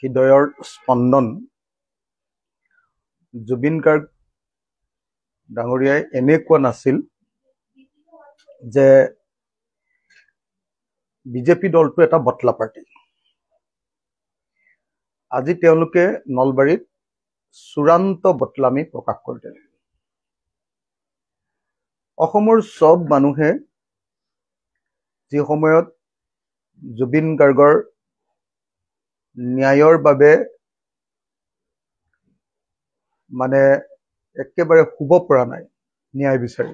হৃদয়ৰ স্পন্দন জুবিন গাৰ্গ ডাঙৰীয়াই এনেকুৱা নাছিল যে বিজেপি দলটো এটা বটলা পাৰ্টি। আজি তেওঁলোকে নলবাৰীত চূড়ান্ত বটলামি প্ৰকাশ কৰিলে। অসমৰ সব মানুহে যি সময়ত জুবিন গাৰ্গৰ ন্যায়ৰ বাবে মানে একেবাৰে শুব পৰা নাই ন্যায় বিচাৰি,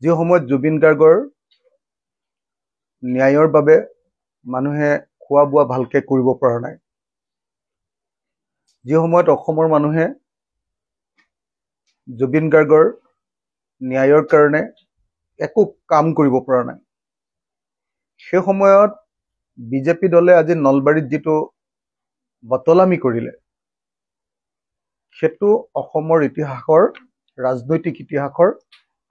যি সময়ত জুবিন গাৰ্গৰ ন্যায়ৰ বাবে মানুহে খোৱা বোৱা ভালকে কৰিব পৰা নাই, যি সময়ত অসমৰ মানুহে জুবিন গাৰ্গৰ ন্যায়ৰ কাৰণে একো কাম কৰিব পৰা নাই, সেই সময়ত বিজেপি দলে আজি নলবাৰীত যিটো বটলামি কৰিলে সেইটো অসমৰ ইতিহাসৰ ৰাজনৈতিক ইতিহাসৰ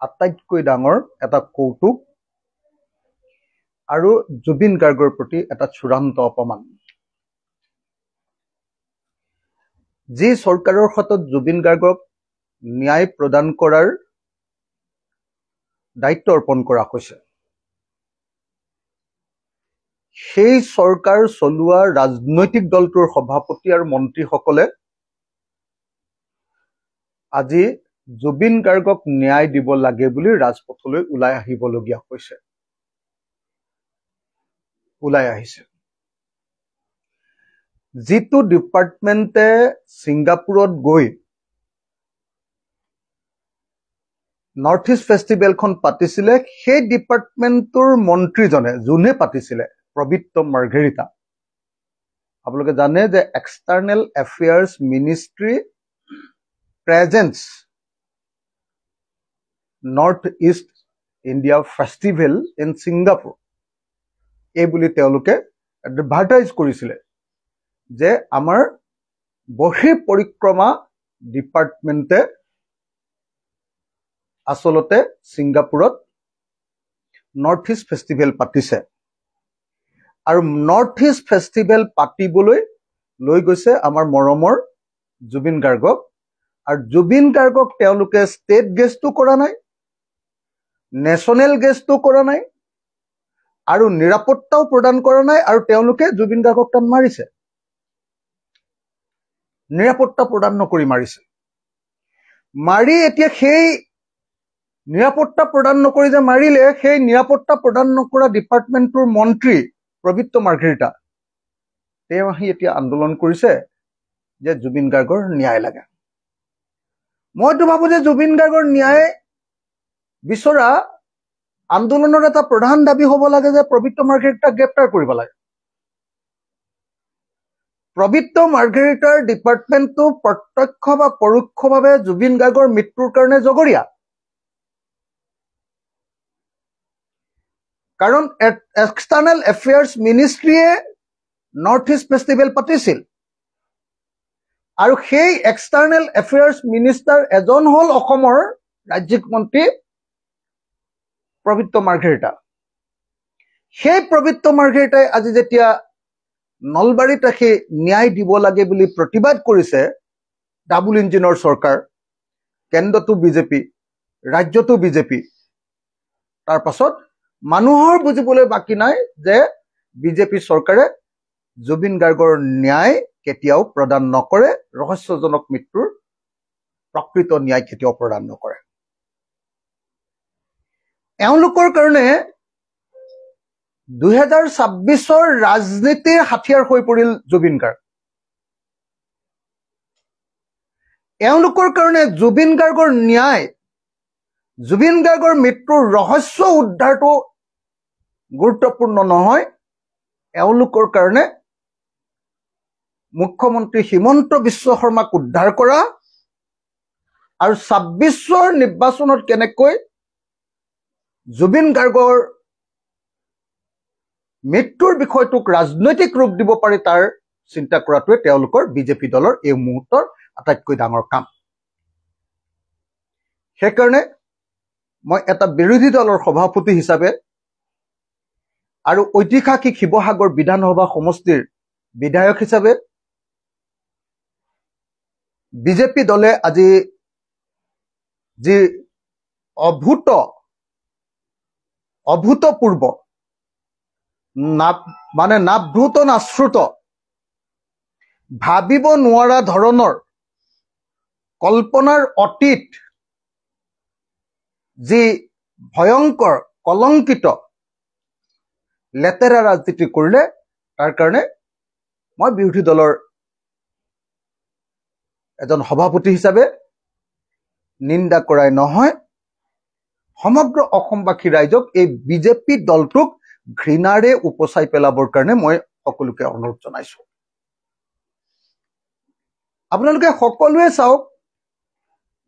আটাইতকৈ ডাঙৰ এটা কৌতুক আৰু জুবিন গাৰ্গৰ প্ৰতি এটা চূড়ান্ত অপমান। যি চৰকাৰৰ হাতত জুবিন গাৰ্গক ন্যায় প্ৰদান কৰাৰ দায়িত্ব অৰ্পণ কৰা হৈছে, সেই চৰকাৰ চলোৱা ৰাজনৈতিক দলটোৰ সভাপতি আৰু মন্ত্ৰীসকলে আজি জুবিন গাৰ্গক ন্যায় দিব লাগে বুলি ৰাজপথলৈ ওলাই আহিবলগীয়া হৈছে, ওলাই আহিছে। যিটো ডিপাৰ্টমেণ্টে ছিংগাপুৰত গৈ নৰ্থ ইষ্ট ফেষ্টিভেলখন পাতিছিলে, সেই ডিপাৰ্টমেণ্টটোৰ মন্ত্ৰীজনে যোনে পাতিছিলে প্ৰবীত্ৰ মাৰ্ঘেৰিটা, আপোনালোকে জানে যে external affairs ministry presence north east India festival in Singapore এই বুলি তেওঁলোকে এডভাৰটাইজ কৰিছিলে যে আমাৰ বহিৰ পৰিক্ৰমা ডিপাৰ্টমেণ্টে আচলতে ছিংগাপুৰত নৰ্থ ইষ্ট ফেষ্টিভেল পাতিছে আৰু নৰ্থ ইষ্ট ফেষ্টিভেল পাতিবলৈ লৈ গৈছে আমাৰ মৰমৰ জুবিন গাৰ্গক, আৰু জুবিন গাৰ্গক তেওঁলোকে ষ্টেট গেষ্টটো কৰা নাই, নেশ্যনেল গেষ্টটো কৰা নাই আৰু নিৰাপত্তাও প্ৰদান কৰা নাই, আৰু তেওঁলোকে জুবিন গাৰ্গক তাত মাৰিছে, নিৰাপত্তা প্ৰদান নকৰি মাৰিছে। মাৰি এতিয়া সেই নিৰাপত্তা প্ৰদান নকৰি যে মাৰিলে, সেই নিৰাপত্তা প্ৰদান নকৰা ডিপাৰ্টমেণ্টটোৰ মন্ত্ৰী প্ৰবীত্ৰ মাৰ্ঘেৰিটা তেওঁ আহি এতিয়া আন্দোলন কৰিছে যে জুবিন গাৰ্গৰ ন্যায় লাগে। মইতো ভাবো যে জুবিন গাৰ্গৰ ন্যায় বিচৰা আন্দোলনৰ এটা প্ৰধান দাবী হ'ব লাগে যে প্ৰবীত্ৰ মাৰ্ঘেৰিটাক গ্ৰেপ্তাৰ কৰিব লাগে। প্ৰবীত্ৰ মাৰ্ঘেৰিটাৰ ডিপাৰ্টমেণ্টটো প্ৰত্যক্ষ বা পৰোক্ষভাৱে জুবিন গাৰ্গৰ মৃত্যুৰ কাৰণে জগৰীয়া, কাৰণ এক্সটাৰ্নেল এফেয়াৰ্ছ মিনিষ্ট্ৰীয়ে নৰ্থ ইষ্ট ফেষ্টিভেল পাতিছিল আৰু সেই এক্সটাৰ্নেল এফেয়াৰ্ছ মিনিষ্টাৰ এজন হ'ল অসমৰ ৰাজ্যিক মন্ত্ৰী প্ৰবীত্ৰ মাৰ্ঘেৰিটা। সেই প্ৰবীত্ৰ মাৰ্ঘেৰিটাই আজি যেতিয়া নলবাৰীত ৰাখি ন্যায় দিব লাগে বুলি প্ৰতিবাদ কৰিছে, ডাবুল ইঞ্জিনৰ চৰকাৰ, কেন্দ্ৰতো বিজেপি, ৰাজ্যতো বিজেপি, তাৰ পাছত মানুহৰ বুজিবলৈ বাকী নাই যে বিজেপি চৰকাৰে জুবিন গাৰ্গৰ ন্যায় কেতিয়াও প্ৰদান নকৰে, ৰহস্যজনক মৃত্যুৰ প্ৰকৃত ন্যায় কেতিয়াও প্ৰদান নকৰে। এওঁলোকৰ কাৰণে 2026 ৰাজনীতিৰ হাথিয়াৰ হৈ পৰিল জুবিন গাৰ্গ। এওঁলোকৰ কাৰণে জুবিন গাৰ্গৰ ন্যায়, জুবিন গাৰ্গৰ মৃত্যুৰ ৰহস্য উদ্ধাৰটো গুৰুত্বপূৰ্ণ নহয়, এওঁলোকৰ কাৰণে মুখ্যমন্ত্ৰী হিমন্ত বিশ্ব শৰ্মাক উদ্ধাৰ কৰা আৰু 26ৰ নিৰ্বাচনত কেনেকৈ জুবিন গাৰ্গৰ মৃত্যুৰ বিষয়টোক ৰাজনৈতিক ৰূপ দিব পাৰি তাৰ চিন্তা কৰাটোৱে তেওঁলোকৰ বিজেপি দলৰ এই মুহূৰ্তৰ আটাইতকৈ ডাঙৰ কাম। সেইকাৰণে মই এটা বিৰোধী দলৰ সভাপতি হিচাপে আৰু ঐতিহাসিক শিৱসাগৰ বিধানসভা সমষ্টিৰ বিধায়ক হিচাপে বিজেপি দলে আজি যি অভূতপূৰ্ব মানে নাভূত নাশ্ৰুত ভাবিব নোৱাৰা ধৰণৰ কল্পনাৰ অতীত যি ভয়ংকৰ কলংকিত লেতেৰা ৰাজনীতি কৰিলে তাৰ কাৰণে মই বিৰোধী দলৰ এজন সভাপতি হিচাপে নিন্দা কৰাই নহয়, সমগ্ৰ অসমবাসী ৰাইজক এই বিজেপি দলটোক ঘৃণাৰে উপচাই পেলাবৰ কাৰণে মই সকলোকে অনুৰোধ জনাইছো। আপোনালোকে সকলোৱে চাওক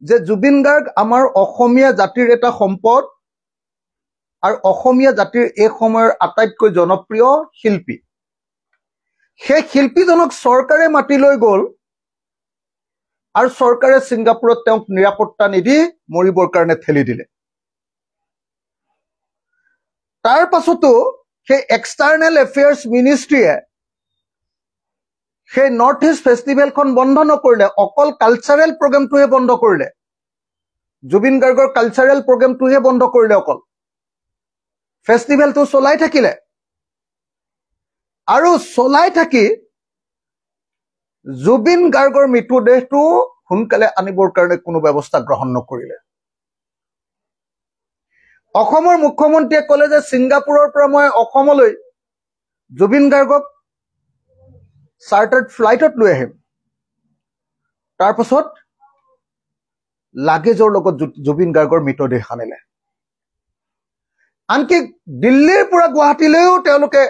যে জুবিন গাৰ্গ আমাৰ অসমীয়া জাতিৰ এটা সম্পদ আৰু অসমীয়া জাতিৰ এই সময়ৰ আটাইতকৈ জনপ্ৰিয় শিল্পী। সেই শিল্পীজনক চৰকাৰে মাতি লৈ গ'ল আৰু চৰকাৰে ছিংগাপুৰত তেওঁক নিৰাপত্তা নিদি মৰিবৰ কাৰণে ঠেলি দিলে। তাৰ পাছতো সেই এক্সটাৰ্নেল এফেয়াৰ্ছ মিনিষ্ট্ৰীয়ে সেই নৰ্থ ইষ্ট ফেষ্টিভেলখন বন্ধ নকৰিলে, অকল কালচাৰেল প্ৰগ্ৰেমটোহে বন্ধ কৰিলে। জুবিন গাৰ্গৰ কালচাৰেল প্ৰগ্ৰেমটোহে বন্ধ কৰিলে, অকল ফেষ্টিভেলটো চলাই থাকিলে। আৰু চলাই থাকি জুবিন গাৰ্গৰ মৃতদেহটো সোনকালে আনিবৰ কাৰণে কোনো ব্যৱস্থা গ্ৰহণ নকৰিলে। অসমৰ মুখ্যমন্ত্ৰীয়ে ক'লে যে ছিংগাপুৰৰ পৰা মই অসমলৈ জুবিন গাৰ্গক চাৰ্টাৰ্ড ফ্লাইটত লৈ আহিম। তাৰ পাছত লাগেজৰ লগত জুবিন গাৰ্গৰ মৃতদেহ আনিলে। আনকি দিল্লীৰ পৰা গুৱাহাটীলৈও তেওঁলোকে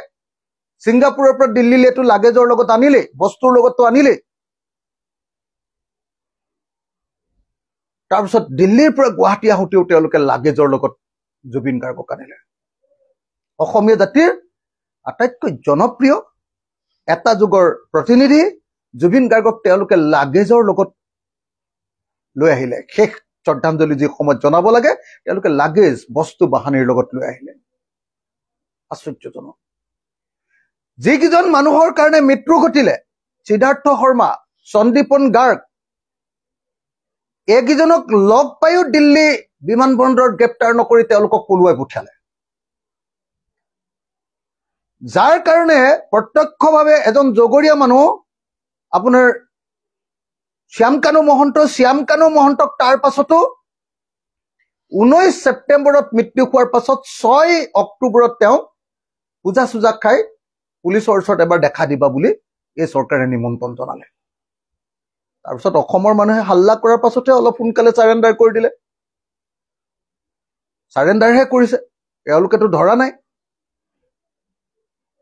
ছিংগাপুৰৰ পৰা দিল্লীলৈতো লাগেজৰ লগত আনিলেই, বস্তুৰ লগততো আনিলেই। তাৰপিছত দিল্লীৰ পৰা গুৱাহাটী আহোঁতেও তেওঁলোকে লাগেজৰ লগত জুবিন গাৰ্গক আনিলে। অসমীয়া জাতিৰ আটাইতকৈ জনপ্ৰিয় এটা যুগৰ প্ৰতিনিধি জুবিন গাৰ্গক তেওঁলোকে লাগেজৰ লগত লৈ আহিলে। শেষ শ্ৰদ্ধাঞ্জলি যি সময়ত জনাব লাগে তেওঁলোকে লাগেজ বস্তু বাহানিৰ লগত লৈ আহিলে। আশ্চৰ্যজনক। যিকেইজন মানুহৰ কাৰণে মৃত্যু ঘটিলে, সিদ্ধাৰ্থ শৰ্মা, সন্দীপন গাৰ্গ, এইকেইজনক লগ পায়ো দিল্লী বিমানবন্দৰত গ্ৰেপ্তাৰ নকৰি তেওঁলোকক পলুৱাই পঠিয়ালে। যাৰ কাৰণে প্ৰত্যক্ষভাৱে এজন জগৰীয়া মানুহ আপোনাৰ শ্যামকানু মহন্তক তাৰ পাছতো 19 ছেপ্টেম্বৰত মৃত্যু হোৱাৰ পাছত 6 অক্টোবৰত তেওঁ পূজা চূজা খাই পুলিচৰ ওচৰত এবাৰ দেখা দিবা বুলি এই চৰকাৰে নিমন্ত্ৰণ জনালে। তাৰপিছত অসমৰ মানুহে হাল্লা কৰাৰ পাছতে অলপ সোনকালে চাৰেণ্ডাৰ কৰি দিলে। চাৰেণ্ডাৰহে কৰিছে, এওঁলোকেতো ধৰা নাই।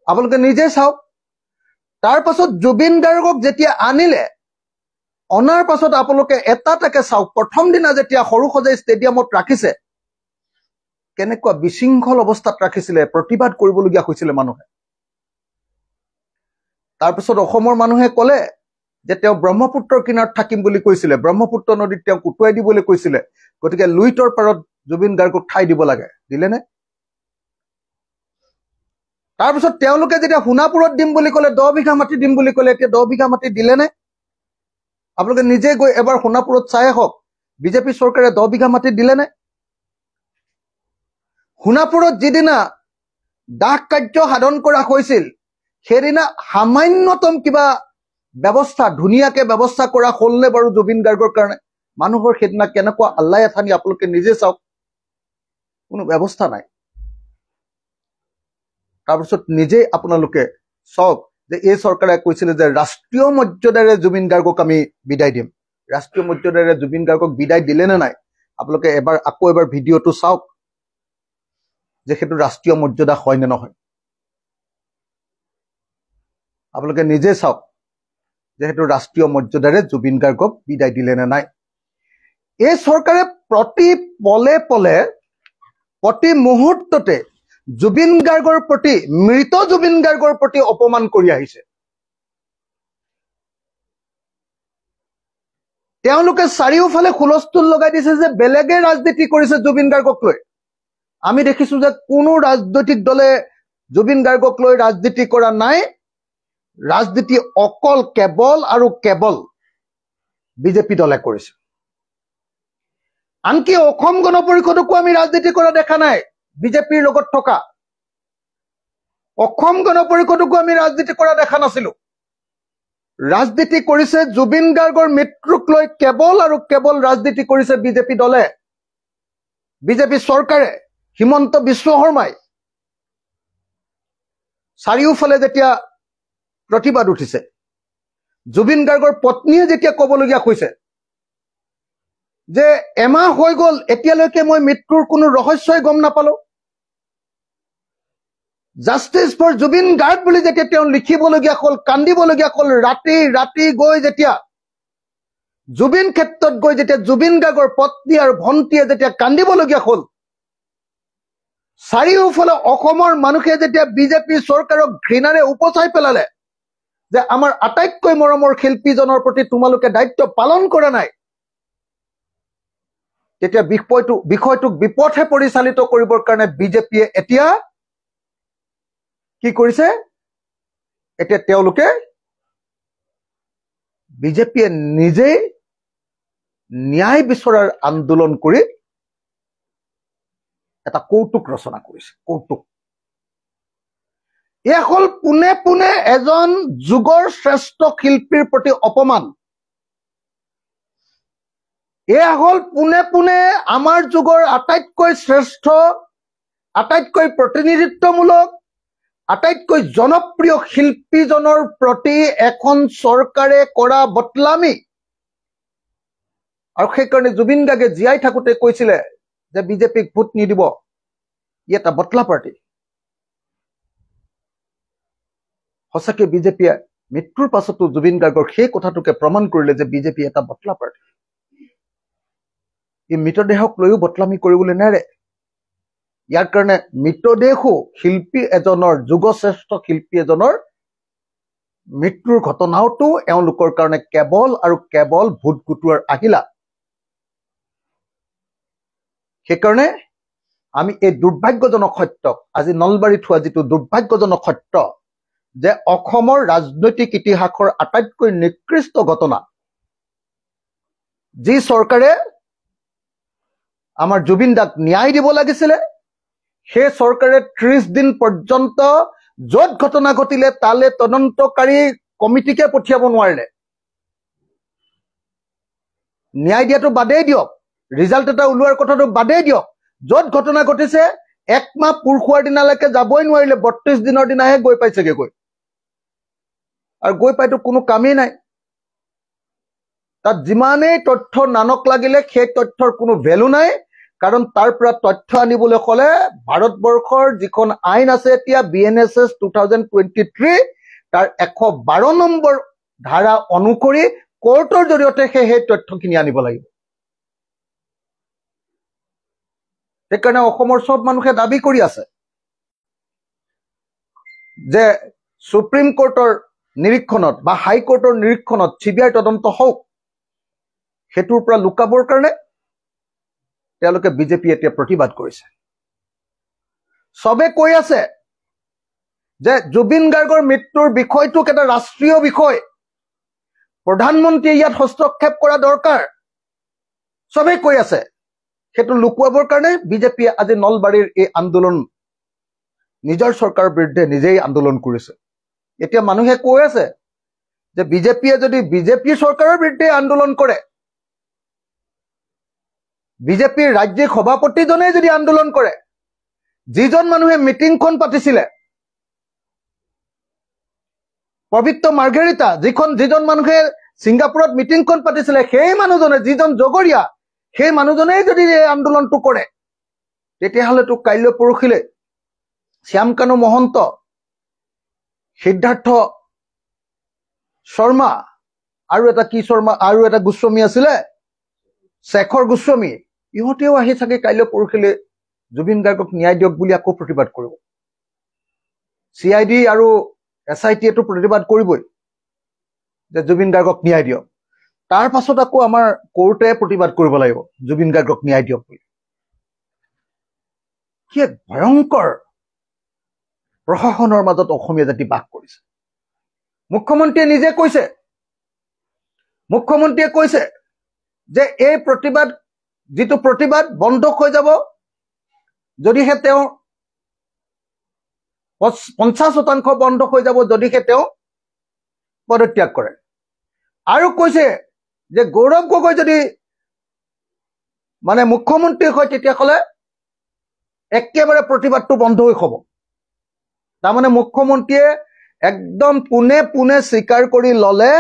আপোনালোকে নিজে চাওক। তাৰ পাছত জুবিন গাৰ্গক যেতিয়া আনিলে, অনাৰ পাছত আপোনালোকে এটাকে চাওক, প্ৰথম দিনা যেতিয়া সৰু সজাই ষ্টেডিয়ামত ৰাখিছে কেনেকুৱা বিশৃংখল অৱস্থাত ৰাখিছিলে, প্ৰতিবাদ কৰিবলগীয়া হৈছিলে মানুহে। তাৰপিছত অসমৰ মানুহে ক'লে যে তেওঁ ব্ৰহ্মপুত্ৰৰ কিনাৰত থাকিম বুলি কৈছিলে, ব্ৰহ্মপুত্ৰ নদীত তেওঁক উটুৱাই দিবলৈ কৈছিলে, গতিকে লুইতৰ পাৰত জুবিন গাৰ্গক ঠাই দিব লাগে। দিলেনে? তাৰপিছত তেওঁলোকে যেতিয়া সোণাপুৰত দিম বুলি ক'লে, 10 বিঘা মাটি দিম বুলি ক'লে, এতিয়া 10 বিঘা মাটি দিলেনে? আপোনালোকে নিজে গৈ এবাৰ সোণাপুৰত চাই আহক, বিজেপি চৰকাৰে 10 বিঘা মাটি দিলেনে? সোণাপুৰত যিদিনা দাহ কাৰ্য সাধন কৰা হৈছিল সেইদিনা সামান্যতম কিবা ব্যৱস্থা, ধুনীয়াকে ব্যৱস্থা কৰা হ'লনে বাৰু জুবিন গাৰ্গৰ কাৰণে? মানুহৰ সেইদিনা কেনেকুৱা আল্লাই আথানি আপোনালোকে নিজে চাওক, কোনো ব্যৱস্থা নাই। তাৰপিছত নিজেই আপোনালোকে চাওক যে এই চৰকাৰে কৈছিলে যে ৰাষ্ট্ৰীয় মৰ্যাদাৰে জুবিন গাৰ্গক আমি বিদায় দিম। ৰাষ্ট্ৰীয় মৰ্যাদাৰে জুবিন গাৰ্গক বিদায় দিলে নে নাই? আপোনালোকে আকৌ এবাৰ ভিডিঅ'টো চাওক যে সেইটো ৰাষ্ট্ৰীয় মৰ্যাদা হয় নে নহয়। আপোনালোকে নিজে চাওক যে সেইটো ৰাষ্ট্ৰীয় মৰ্যাদাৰে জুবিন গাৰ্গক বিদায় দিলে নে নাই। এই চৰকাৰে প্ৰতি পলে পলে, প্ৰতি মুহূৰ্ততে জুবিন গাৰ্গৰ প্ৰতি, মৃত জুবিন গাৰ্গৰ প্ৰতি অপমান কৰি আহিছে। তেওঁলোকে চাৰিওফালে হুলস্থুল লগাই দিছে যে বেলেগে ৰাজনীতি কৰিছে জুবিন গাৰ্গক লৈ। আমি দেখিছো যে কোনো ৰাজনৈতিক দলে জুবিন গাৰ্গক লৈ ৰাজনীতি কৰা নাই। ৰাজনীতি অকল কেৱল আৰু কেৱল বিজেপি দলে কৰিছে। আনকি অসম গণ পৰিষদকো আমি ৰাজনীতি কৰা দেখা নাই। বিজেপিৰ লগত থকা অসম গণ পৰিষদকো আমি ৰাজনীতি কৰা দেখা নাছিলো। ৰাজনীতি কৰিছে জুবিন গাৰ্গৰ মৃত্যুক লৈ কেৱল আৰু কেৱল ৰাজনীতি কৰিছে বিজেপি দলে, বিজেপি চৰকাৰে, হিমন্ত বিশ্ব শৰ্মাই। চাৰিওফালে যেতিয়া প্ৰতিবাদ উঠিছে, জুবিন গাৰ্গৰ পত্নীয়ে যেতিয়া ক'বলগীয়া হৈছে যে এমাহ হৈ গ'ল এতিয়ালৈকে মই মৃত্যুৰ কোনো ৰহস্যই গম নাপালো, জাষ্টিছ ফৰ জুবিন গাৰ্গ বুলি যেতিয়া তেওঁ লিখিবলগীয়া হ'ল, কান্দিবলগীয়া হ'ল, ৰাতি ৰাতি গৈ যেতিয়া জুবিন ক্ষেত্ৰত গৈ যেতিয়া জুবিন গাৰ্গৰ পত্নী আৰু ভণ্টিয়ে যেতিয়া কান্দিবলগীয়া হ'ল, চাৰিওফালে অসমৰ মানুহে যেতিয়া বিজেপি চৰকাৰক ঘৃণাৰে উপচাই পেলালে যে আমাৰ আটাইতকৈ মৰমৰ শিল্পীজনৰ প্ৰতি তোমালোকে দায়িত্ব পালন কৰা নাই, তেতিয়া বিষয়টোক বিপথে পৰিচালিত কৰিবৰ কাৰণে বিজেপিয়ে এতিয়া কি কৰিছে? এতিয়া তেওঁলোকে বিজেপিয়ে নিজেই ন্যায় বিচৰাৰ আন্দোলন কৰি এটা কৌতুক ৰচনা কৰিছে। কৌতুক এয়া হ'ল পোনে পোনে এজন যুগৰ শ্ৰেষ্ঠ শিল্পীৰ প্ৰতি অপমান। এয়া হ'ল পোনে পোনে আমাৰ যুগৰ আটাইতকৈ শ্ৰেষ্ঠ, আটাইতকৈ প্ৰতিনিধিত্বমূলক, আটাইতকৈ জনপ্ৰিয় শিল্পীজনৰ প্ৰতি এখন চৰকাৰে কৰা বদলামি। আৰু সেইকাৰণে জুবিন গাৰ্গে জীয়াই থাকোঁতে কৈছিলে যে বিজেপিক ভোট নিদিব, ই এটা বদলা পাৰ্টি। সঁচাকৈ বিজেপিয়ে মৃত্যুৰ পাছতো জুবিন গাৰ্গৰ সেই কথাটোকে প্ৰমাণ কৰিলে যে বিজেপি এটা বদলা পাৰ্টি। ই মৃতদেহক লৈও বদলামি কৰিবলৈ নেৰে। ইয়াৰ কাৰণে মৃতদেহো শিল্পী এজনৰ, যুগশ্ৰেষ্ঠ শিল্পী এজনৰ মৃত্যুৰ ঘটনাওতো এওঁলোকৰ কাৰণে কেৱল আৰু কেৱল ভোট গোটোৱাৰ আহিলা। সেইকাৰণে আমি এই দুৰ্ভাগ্যজনক সত্যক, আজি নলবাৰীত হোৱা যিটো দুৰ্ভাগ্যজনক সত্য যে অসমৰ ৰাজনৈতিক ইতিহাসৰ আটাইতকৈ নিকৃষ্ট ঘটনা, যি চৰকাৰে আমাৰ জুবিন দাক ন্যায় দিব লাগিছিলে, সেই চৰকাৰে 30 দিন পৰ্যন্ত য'ত ঘটনা ঘটিলে তালে তদন্তকাৰী কমিটিকে পঠিয়াব নোৱাৰিলে। ন্যায় দিয়াটো বাদেই দিয়ক, ৰিজাল্ট এটা ওলোৱাৰ কথাটো বাদেই দিয়ক, য'ত ঘটনা ঘটিছে 1 মাহ পুৰ খোৱাৰ দিনালৈকে যাবই নোৱাৰিলে, 32 দিনৰ দিনাহে গৈ পাইছেগে। আৰু গৈ পাইতো কোনো কামেই নাই। তাত যিমানেই তথ্য নানক লাগিলে সেই তথ্যৰ কোনো ভেলু নাই, কাৰণ তাৰ পৰা তথ্য আনিবলৈ হ'লে ভাৰতবৰ্ষৰ যিখন আইন আছে এতিয়া BNSS 2023 তাৰ 112 নম্বৰ ধাৰা অনুসৰি কোৰ্টৰ জৰিয়তে সেই তথ্যখিনি আনিব লাগিব। সেইকাৰণে অসমৰ সব মানুহে দাবী কৰি আছে যে সুপ্ৰিম কোৰ্টৰ নিৰীক্ষণত বা হাইকোৰ্টৰ নিৰীক্ষণত CBI তদন্ত হওক। সেইটোৰ পৰা লুকাবৰ কাৰণে তেওঁলোকে বিজেপি এতিয়া প্ৰতিবাদ কৰিছে। সবে কৈ আছে যে জুবিন গাৰ্গৰ মৃত্যুৰ বিষয়টোক এটা ৰাষ্ট্ৰীয় বিষয়, প্ৰধানমন্ত্ৰীয়ে ইয়াত হস্তক্ষেপ কৰা দৰকাৰ, সবে কৈ আছে। সেইটো লুকুৱাবৰ কাৰণে বিজেপিয়ে আজি নলবাৰীৰ এই আন্দোলন নিজৰ চৰকাৰৰ বিৰুদ্ধে নিজেই আন্দোলন কৰিছে। এতিয়া মানুহে কৈ আছে যে বিজেপিয়ে যদি বিজেপি চৰকাৰৰ বিৰুদ্ধে আন্দোলন কৰে, বিজেপিৰ ৰাজ্যিক সভাপতিজনে যদি আন্দোলন কৰে, যিজন মানুহে মিটিংখন পাতিছিলে পবিত্ৰ মাৰ্ঘেৰিটা, যিজন মানুহে ছিংগাপুৰত মিটিংখন পাতিছিলে, সেই মানুহজনে, যিজন জগৰীয়া, সেই মানুহজনেই যদি এই আন্দোলনটো কৰে, তেতিয়াহ'লেতো কাইলৈ পৰহিলে শ্যামকানু মহন্ত, সিদ্ধাৰ্থ শৰ্মা আৰু এটা কি শৰ্মা আৰু এটা গোস্বামী আছিলে, শেখৰ গোস্বামী, ইহঁতেও আহি চাগে কাইলৈ পৰহিলে জুবিন গাৰ্গক ন্যায় দিয়ক বুলি আকৌ প্ৰতিবাদ কৰিব। CID আৰু SIT এটো প্ৰতিবাদ কৰিবই যে জুবিন গাৰ্গক ন্যায় দিয়ক। তাৰ পাছত আকৌ আমাৰ কোৰ্টে প্ৰতিবাদ কৰিব লাগিব জুবিন গাৰ্গক ন্যায় দিয়ক বুলি। কি এক ভয়ংকৰ প্ৰশাসনৰ মাজত অসমীয়া জাতি বাস কৰিছে। মুখ্যমন্ত্ৰীয়ে নিজে কৈছে, মুখ্যমন্ত্ৰীয়ে কৈছে যে এই প্ৰতিবাদ, যিটো প্ৰতিবাদ বন্ধ হৈ যাব যদিহে তেওঁ 50% বন্ধ হৈ যাব যদিহে তেওঁ পদত্যাগ কৰে। আৰু কৈছে যে গৌৰৱ গগৈ যদি মানে মুখ্যমন্ত্ৰী হয় তেতিয়াহ'লে একেবাৰে প্ৰতিবাদটো বন্ধ হৈ হ'ব। তাৰমানে মুখ্যমন্ত্ৰীয়ে একদম পোনে পোনে স্বীকাৰ কৰি ল'লে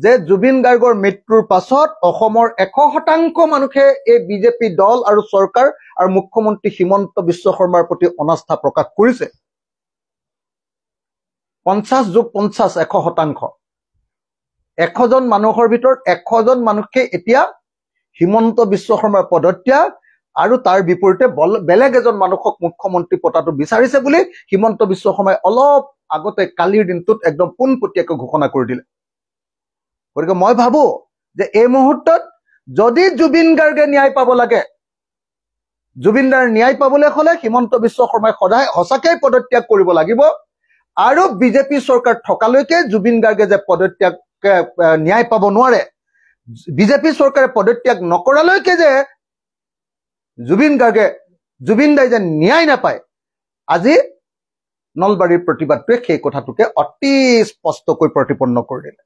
যে জুবিন গাৰ্গৰ মৃত্যুৰ পাছত অসমৰ 100% মানুহে এই বিজেপি দল আৰু চৰকাৰ আৰু মুখ্যমন্ত্ৰী হিমন্ত বিশ্ব শৰ্মাৰ প্ৰতি অনাস্থা প্ৰকাশ কৰিছে। 50+50 100%। 100জন মানুহৰ ভিতৰত 100জন মানুহে এতিয়া হিমন্ত বিশ্ব শৰ্মাৰ পদত্যাগ আৰু তাৰ বিপৰীতে বেলেগ এজন মানুহক মুখ্যমন্ত্ৰী পতাটো বিচাৰিছে বুলি হিমন্ত বিশ্ব শৰ্মাই অলপ আগতে কালিৰ দিনটোত একদম পোনপটীয়াকৈ ঘোষণা কৰি দিলে। গতিকে মই ভাবো যে এই মুহূৰ্তত যদি জুবিন গাৰ্গে ন্যায় পাব লাগে, জুবিনদাৰ ন্যায় পাবলৈ হ'লে হিমন্ত বিশ্ব শৰ্মাই সঁচাকৈ পদত্যাগ কৰিব লাগিব। আৰু বিজেপি চৰকাৰ থকালৈকে জুবিন গাৰ্গে যে পদত্যাগ ন্যায় পাব নোৱাৰে, বিজেপি চৰকাৰে পদত্যাগ নকৰালৈকে যে জুবিন দাই যে ন্যায় নাপায়, আজি নলবাৰীৰ প্ৰতিবাদটোৱে সেই কথাটোকে অতি স্পষ্টকৈ প্ৰতিপন্ন কৰি দিলে।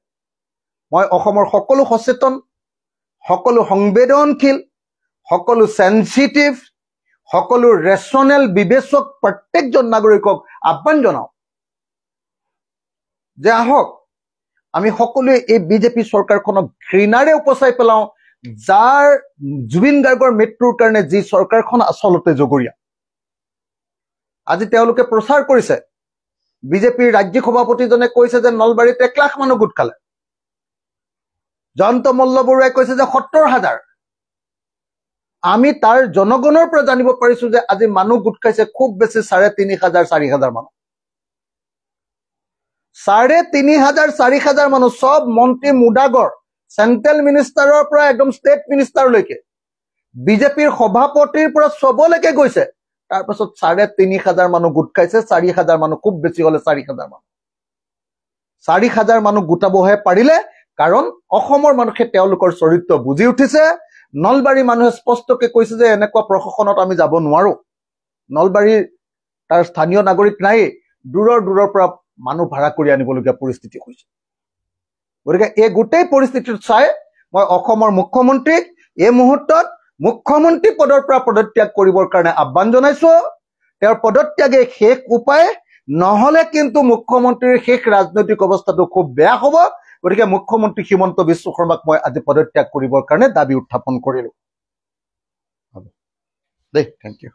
মই অসমৰ সকলো সচেতন, সকলো সংবেদনশীল, সকলো সেন্সিটিভ, সকলো ৰেচনেল বিবেচক প্ৰত্যেকজন নাগৰিকক আহ্বান জনাওঁ যে আহক আমি সকলোৱে এই বিজেপি চৰকাৰখনক ঘৃণাৰে উপচাই পেলাওঁ, যাৰ জুবিন গাৰ্গৰ মৃত্যুৰ কাৰণে যি চৰকাৰখন আচলতে জগৰীয়া। আজি তেওঁলোকে প্ৰচাৰ কৰিছে, বিজেপিৰ ৰাজ্যিক সভাপতিজনে কৈছে যে নলবাৰীত 1 লাখ মানুহ গোট খালে, জয়ন্ত মল্ল বৰুৱাই কৈছে যে 70,000। আমি তাৰ জনগণৰ পৰা জানিব পাৰিছো যে আজি মানুহ গোট খাইছে খুব বেছি 3,500 4,000 মানুহ। 3,500 4,000 মানুহ, সব মন্ত্ৰী মুদাগৰ, চেন্ট্ৰেল মিনিষ্টাৰৰ পৰা একদম ষ্টেট মিনিষ্টাৰলৈকে, বিজেপিৰ সভাপতিৰ পৰা সবলৈকে গৈছে। তাৰপাছত 3,500 মানুহ গোট খাইছে, 4,000 মানুহ, খুব বেছি হলে 4,000 মানুহ। 4,000 মানুহ গোটাবহে পাৰিলে কাৰণ অসমৰ মানুহে তেওঁলোকৰ চৰিত্ৰ বুজি উঠিছে। নলবাৰী মানুহে স্পষ্টকৈ কৈছে যে এনেকুৱা প্ৰশাসনত আমি যাব নোৱাৰো, নলবাৰীৰ তাৰ স্থানীয় নাগৰিক নাই, দূৰৰ পৰা মানুহ ভাড়া কৰি আনিবলগীয়া পৰিস্থিতি হৈছে। গতিকে এই গোটেই পৰিস্থিতিত চাই মই অসমৰ মুখ্যমন্ত্ৰীক এই মুহূৰ্তত মুখ্যমন্ত্ৰী পদৰ পৰা পদত্যাগ কৰিবৰ কাৰণে আহ্বান জনাইছো। তেওঁৰ পদত্যাগে শেষ উপায়, নহলে কিন্তু মুখ্যমন্ত্ৰীৰ শেষ ৰাজনৈতিক অৱস্থাটো খুব বেয়া হ'ব। গতিকে মুখ্যমন্ত্ৰী হিমন্ত বিশ্ব শৰ্মাক মই আজি পদত্যাগ কৰিবৰ কাৰণে দাবী উত্থাপন কৰিলো। দেই, থেংক ইউ।